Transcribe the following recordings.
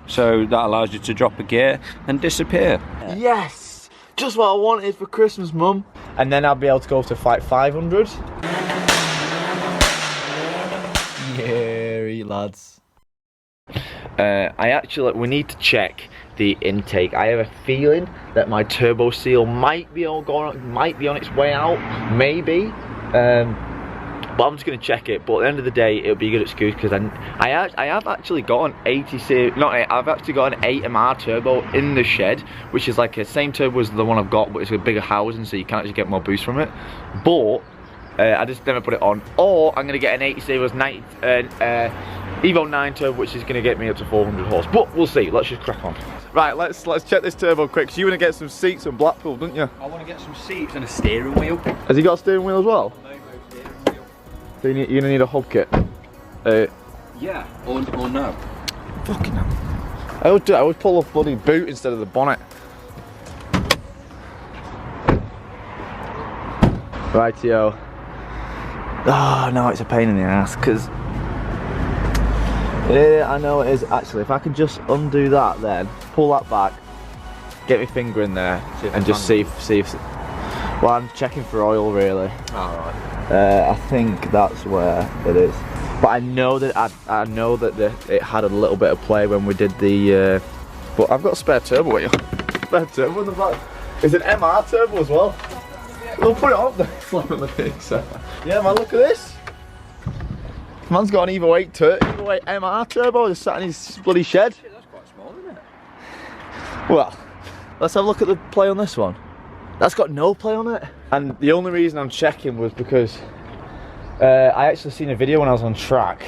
so that allows you to drop a gear and disappear. Yes! Just what I wanted for Christmas, Mum. And then I'll be able to go to like 500. Yeah, lads. We need to check the intake. I have a feeling that my turbo seal might be on its way out, maybe. But I'm just going to check it. But at the end of the day, it'll be a good excuse because I have actually got an 80 series, I've actually got an 8MR turbo in the shed, which is like the same turbo as the one I've got, but it's a bigger housing, so you can't actually get more boost from it. But I just never put it on. Or I'm going to get an 80 series Evo 9 turbo, which is going to get me up to 400 horse. But we'll see. Let's just crack on. Right, let's check this turbo quick. So you want to get some seats from Blackpool, don't you? I want to get some seats and a steering wheel. Has he got a steering wheel as well? So you're going to need a hubkit. Yeah, or no. Fucking hell. I would pull off bloody boot instead of the bonnet. Rightio. Oh no, it's a pain in the ass because I know it is actually. If I can just undo that, then pull that back, get my finger in there, and just see if. Well, I'm checking for oil really. Alright. I think that's where it is. But I know that it had a little bit of play when we did the. But I've got a spare turbo here. Spare turbo in the back. It's an MR turbo as well. We'll put it on there. Yeah, man, look at this. Man's got an Evo 8 MR turbo just sat in his bloody shed. Shit, that's quite small, isn't it? Well, let's have a look at the play on this one. That's got no play on it. And the only reason I'm checking was because I actually seen a video when I was on track.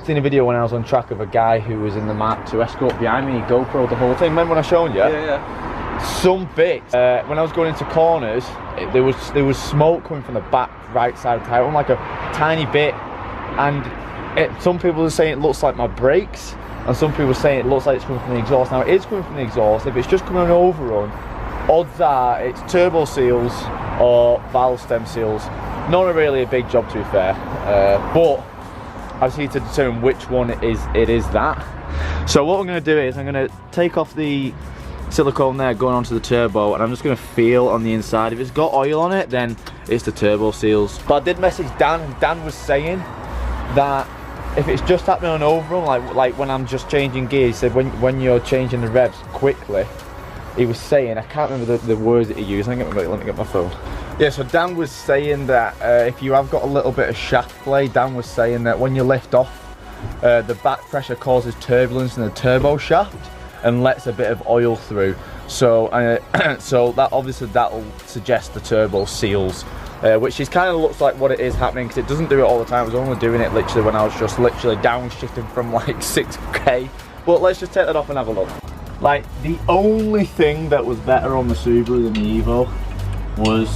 Seen a video when I was on track of a guy who was in the Mark II Escort behind me. He GoPro'd the whole thing. Remember when I showed you? Yeah. Some bits when I was going into corners, there was smoke coming from the back right side of the tyre, like a tiny bit. And some people are saying it looks like my brakes, and some people are saying it looks like it's coming from the exhaust. Now it is coming from the exhaust. If it's just coming on overrun, odds are it's turbo seals or valve stem seals. Not really a big job, to be fair, but I just need to determine which one it is that. So what I'm going to do is I'm going to take off the silicone there going onto the turbo, and I'm just going to feel on the inside. If it's got oil on it, then it's the turbo seals. But I did message Dan, and Dan was saying that if it's just happening on overrun, like when I'm just changing gears, he said when you're changing the revs quickly, he was saying, I can't remember the words that he used. Let me get my phone. Yeah, so Dan was saying that if you have got a little bit of shaft play, Dan was saying that when you lift off, the back pressure causes turbulence in the turbo shaft and lets a bit of oil through. So so that obviously that'll suggest the turbo seals, which is kind of looks like what it is happening, because it doesn't do it all the time. I was only doing it literally when I was just literally downshifting from like 6k. But let's just take that off and have a look. Like, the only thing that was better on the Subaru than the Evo was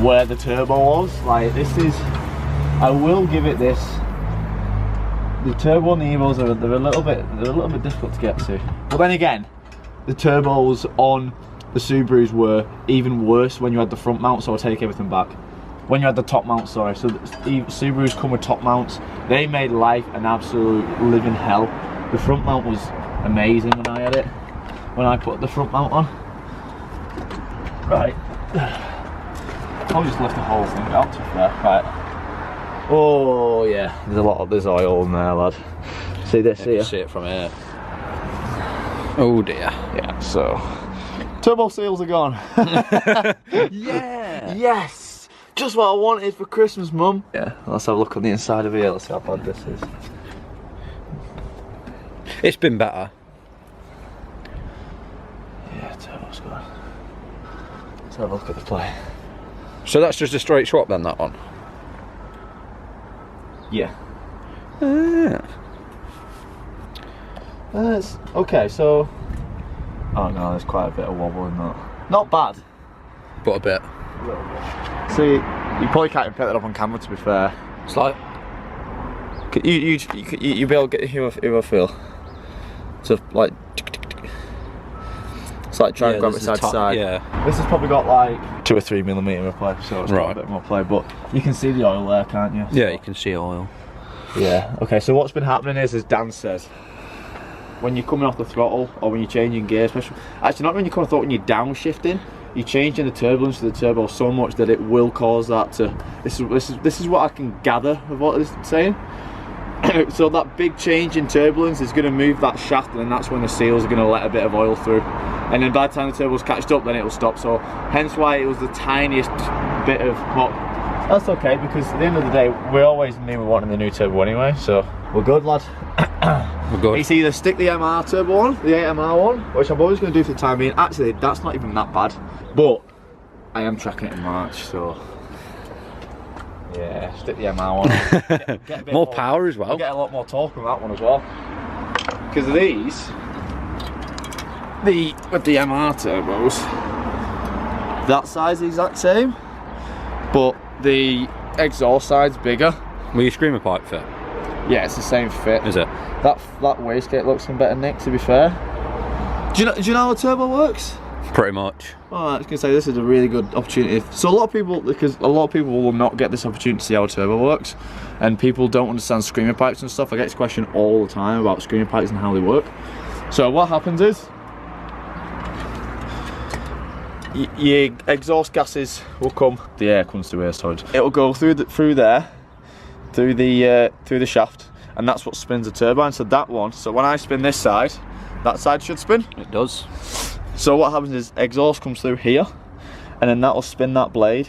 where the turbo was. Like, this is, I will give it this. The turbo on the Evos they're a little bit difficult to get to. But then again, the turbos on the Subarus were even worse when you had the front mount, so I'll take everything back. When you had the top mount, sorry. So the Subarus come with top mounts. They made life an absolute living hell. The front mount was amazing when I had it. When I put the front mount on. Right. I'll just lift the whole thing out to there. Right. Oh yeah, there's oil in there, lad. See this here? See it from here. Oh dear. Yeah, so turbo seals are gone. Yeah. Yes. Just what I wanted for Christmas, Mum. Yeah, let's have a look on the inside of here. Let's see how bad this is. It's been better. Yeah, turbo's gone. Let's have a look at the play. So that's just a straight swap then, that one? Yeah. Okay, so... Oh no, there's quite a bit of wobble in that. Not bad. But a bit. A little bit. See, you probably can't even pick that up on camera, to be fair. It's like... You be able to get who I feel. So, like... It's like trying to grab it side to side. Yeah. This has probably got like 2 or 3 millimeter of play, so it's got a bit more play. But you can see the oil there, can't you? Yeah, you can see oil. Yeah, okay, so what's been happening is, as Dan says, when you're coming off the throttle or when you're changing gear, especially, actually not when you're coming off the throttle, when you're downshifting, you're changing the turbulence to the turbo so much that it will cause that to, this is what I can gather of what it's saying. So that big change in turbulence is going to move that shaft, and then that's when the seals are going to let a bit of oil through. And then by the time the turbo's catched up, then it'll stop. So hence why it was the tiniest bit of, but that's okay, because at the end of the day, we always knew we wanted the new turbo anyway, so we're good, lad. We're good. It's either stick the MR turbo on, the 8MR one, which I'm always going to do for the time being. Actually, that's not even that bad, but I am tracking it in March, so yeah, stick the MR one. Get a bit more power as well. You'll get a lot more torque from that one as well. Because these, with the MR turbos, that side's the exact same, but the exhaust side's bigger. Will your screamer pipe fit? Yeah, it's the same fit. Is it? That wastegate looks in better nick, to be fair. Do you know how a turbo works? Pretty much. Oh, I was gonna say, this is a really good opportunity. So a lot of people will not get this opportunity to see how a turbo works, and people don't understand screamer pipes and stuff. I get this question all the time about screamer pipes and how they work. So what happens is, your exhaust gases will come. The air comes through here, sorry. It'll go through the shaft, and that's what spins the turbine. So that one. So when I spin this side, that side should spin. It does. So what happens is, exhaust comes through here, and then that will spin that blade.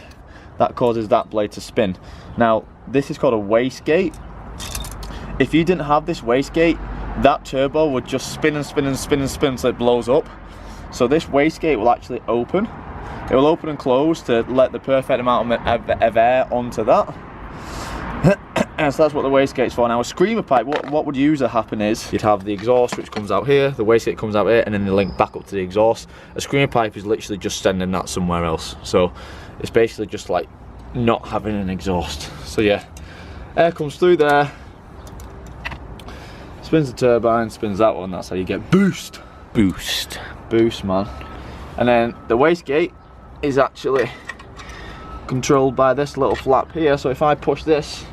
That causes that blade to spin. Now, this is called a wastegate. If you didn't have this wastegate, that turbo would just spin and spin and spin and spin until it blows up. So this wastegate will actually open. It will open and close to let the perfect amount of air onto that. And so that's what the wastegate's for. Now a screamer pipe, what would usually happen is, you'd have the exhaust which comes out here, the wastegate comes out here, and then they link back up to the exhaust. A screamer pipe is literally just sending that somewhere else. So it's basically just like not having an exhaust. So yeah, air comes through there, spins the turbine, spins that one, that's how you get boost. Boost, man. And then the wastegate is actually controlled by this little flap here. So if I push this,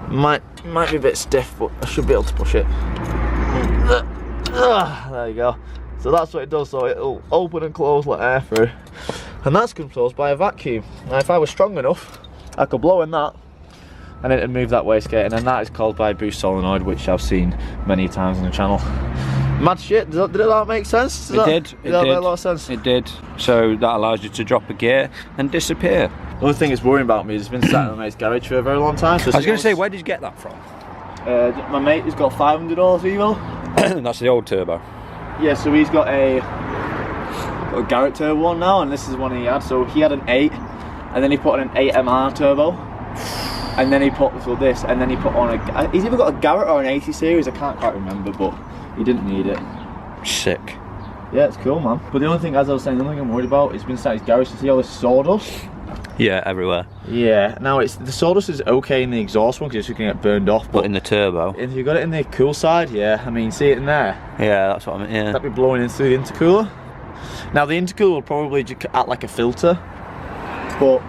might be a bit stiff, but I should be able to push it. There you go. So that's what it does. So it'll open and close, let air through, and that's controlled by a vacuum. Now if I was strong enough, I could blow in that, and it'd move that wastegate, and then that is called by a boost solenoid, which I've seen many times on the channel. Mad shit. Did that make sense? It did. Did that make a lot of sense? It did. So that allows you to drop a gear and disappear. The only thing that's worrying about me is it's been sat in my mate's garage for a very long time. So I was going to say, where did you get that from? My mate has got $500 Evo. That's the old turbo. Yeah, so he's got a Garrett turbo one now, and this is one he had. So he had an 8, and then he put on an 8MR turbo, and then he put this, and then he put on a. He's either got a Garrett or an 80 series. I can't quite remember, but he didn't need it. Sick. Yeah, it's cool, man. But the only thing, as I was saying, the only thing I'm worried about is been sat in his garage to see all this sawdust. Yeah, everywhere. Yeah, now the sawdust is okay in the exhaust one because it's just going to get burned off. But in the turbo? If you've got it in the cool side, yeah, I mean, see it in there? Yeah, that's what I mean, yeah. That'd be blowing in through the intercooler. Now the intercooler will probably just act like a filter, but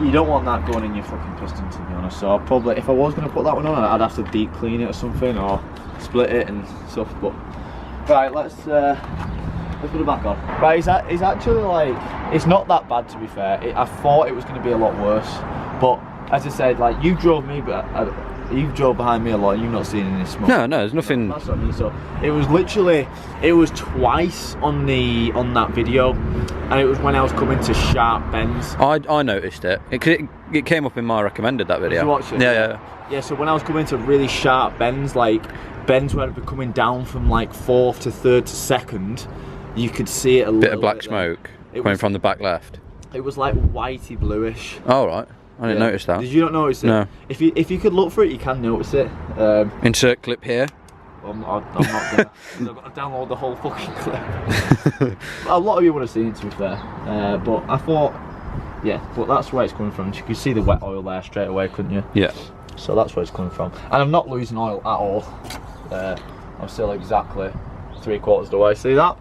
you don't want that going in your fucking piston, to be honest. So I'll probably, if I was going to put that one on, I'd have to deep clean it or something, or split it and stuff. But right, let's put it back on. Right, it's actually like, it's not that bad, to be fair. I thought it was going to be a lot worse, but as I said, like, you drove me, but you've drove behind me a lot, and you've not seen any smoke. No, there's nothing. That's what I mean. So it was literally, it was twice on that video, and it was when I was coming to sharp bends. I noticed it. It came up in my recommended, that video. Did you watch it? Yeah, so when I was coming to really sharp bends, like bends where it was coming down from like 4th to 3rd to 2nd, you could see it a little bit. Bit of black smoke coming from the back left. It was like whitey bluish. Oh, right. I didn't notice that. Did you not notice it? No. If you could look for it, you can notice it. Insert clip here. I'm not gonna. I've got to download the whole fucking clip. A lot of you would have seen it, to be fair. But I thought, yeah, but that's where it's coming from. You could see the wet oil there straight away, couldn't you? Yeah. So that's where it's coming from. And I'm not losing oil at all. I'm still exactly 3/4 the way. See that?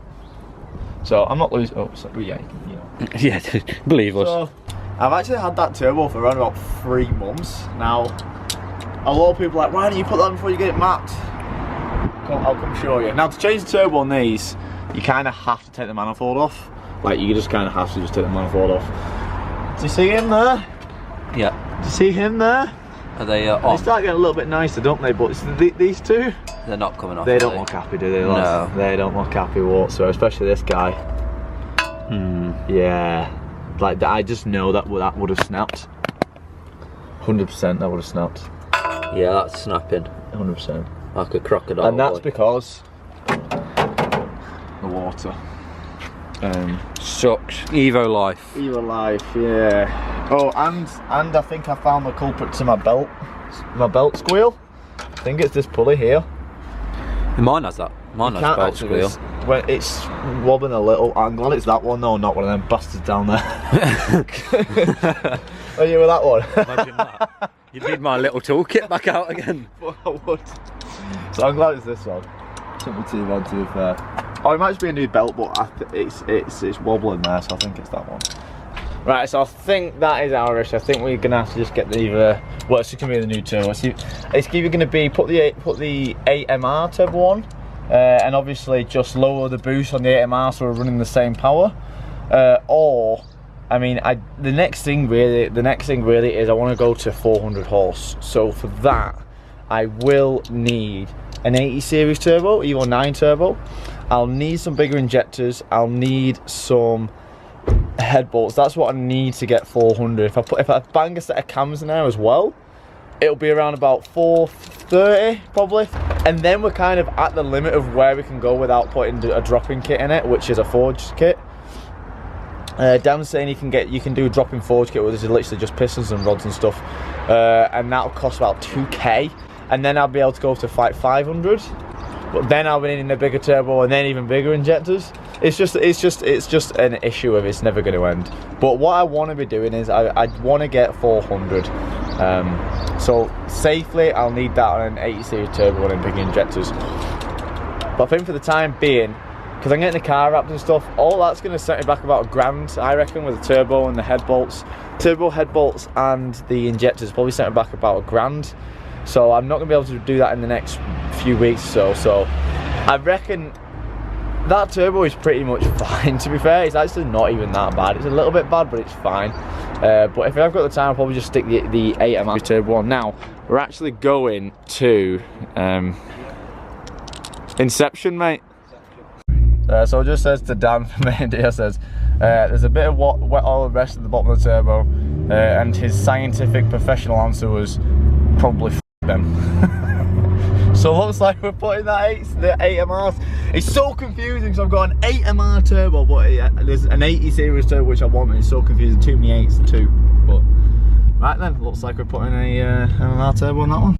So I'm not losing. Oh, sorry, yeah, you know. Yeah, believe us. So, I've actually had that turbo for around about 3 months now. A lot of people are like, why don't you put that before you get it mapped? I'll come show you. Now to change the turbo on these, you kind of have to take the manifold off. Like you just kind of have to just take the manifold off. Do you see him there? Yeah. Do you see him there? Are they They on? start getting a little bit nicer, don't they? But it's these two, They're not coming off. they are don't look happy, do they? Lads? No. They don't look happy whatsoever, especially this guy. Yeah. Like that, I just know that would have snapped. 100% that would have snapped. Yeah, that's snapping. 100%. Like a crocodile. And that's boy. because the water. Sucks. Evo life. Evo life, yeah. Oh, and I think I found the culprit to my belt squeal. I think it's this pulley here. Mine has that. Mine has belt squeal. When it's wobbling a little. I'm glad it's that one though, not one of them bastards down there. Are you with that one? Imagine that. You'd need my little toolkit back out again. I would. So I'm glad it's this one. Shouldn't be too bad to be fair. Oh, it might just be a new belt, but it's wobbling there, so I think it's that one. Right, so I think that is ourish. I think we're gonna have to just get the well, it's gonna be the new turbo. It's either gonna be put the 8MR turbo on, and obviously just lower the boost on the 8MR so we're running the same power, or I mean, the next thing really is I want to go to 400 horse. So for that, I will need an 80 series turbo, Evo 9 turbo. I'll need some bigger injectors. I'll need some head bolts. That's what I need to get 400. If I bang a set of cams in there as well, it'll be around about 430 probably. And then we're kind of at the limit of where we can go without putting a drop-in kit in it, which is a forged kit. Dan's saying you can do a drop-in forged kit where there's literally just pistons and rods and stuff, and that'll cost about 2k. And then I'll be able to go to 500. But then I'll be needing a bigger turbo and then even bigger injectors. It's just an issue of it's never going to end. But what I want to be doing is I want to get 400. So safely I'll need that on an 80 series turbo and big injectors. But I think for the time being, because I'm getting the car wrapped and stuff, all that's going to set me back about £1,000, I reckon, with the turbo and the head bolts. Turbo, head bolts and the injectors probably set me back about £1,000. So I'm not going to be able to do that in the next few weeks or so. So I reckon that turbo is pretty much fine, to be fair. It's actually not even that bad. It's a little bit bad, but it's fine. But if I've got the time, I'll probably just stick the 8MR turbo on. Now, we're actually going to Inception, mate. So it just says to Dan from India, says, there's a bit of wet oil and rest at the bottom of the turbo, and his scientific professional answer was probably them. So it looks like we're putting the 8MR. It's so confusing, so I've got an 8MR turbo, but there's an 80 series turbo which I want, and it's so confusing. Too many 8s too. But right then, looks like we're putting a MR turbo on that one.